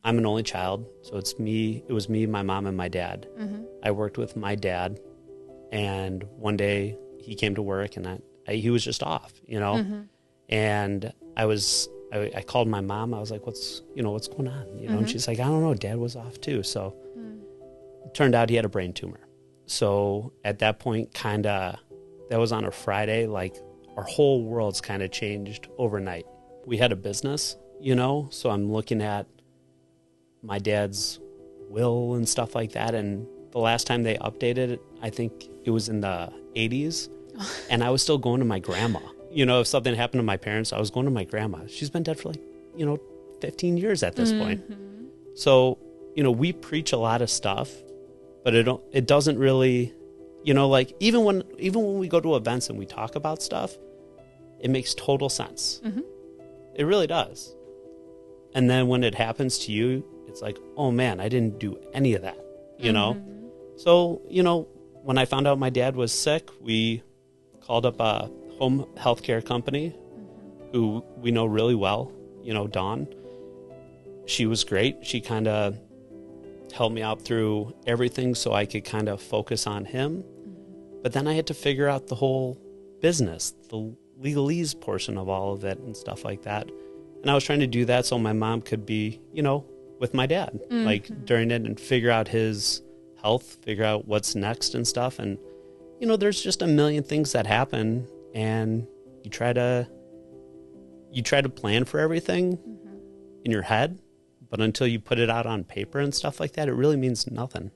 I'm an only child, so it was me, my mom, and my dad. I worked with my dad, and one day he came to work, and he was just off, and I called my mom. I was like, what's going on? And she's like, I don't know, Dad was off too. So it turned out he had a brain tumor. So at that point, that was on a Friday, like our whole world's kind of changed overnight. We had a business, so I'm looking at my dad's will and stuff like that. And the last time they updated it, I think it was in the 80s. And I was still going to my grandma. If something happened to my parents, I was going to my grandma. She's been dead for 15 years at this point. So, we preach a lot of stuff, but it doesn't really, even when we go to events and we talk about stuff, it makes total sense. It really does. And then when it happens to you, it's like, oh man, I didn't do any of that, So, when I found out my dad was sick, we called up a home healthcare company who we know really well, Dawn. She was great. She kind of helped me out through everything so I could kind of focus on him. But then I had to figure out the whole business, the legalese portion of all of it and stuff like that. And I was trying to do that so my mom could be, with my dad, like during it, and figure out his health, figure out what's next and stuff. And, there's just a million things that happen, and you try to plan for everything in your head, but until you put it out on paper and stuff like that, it really means nothing.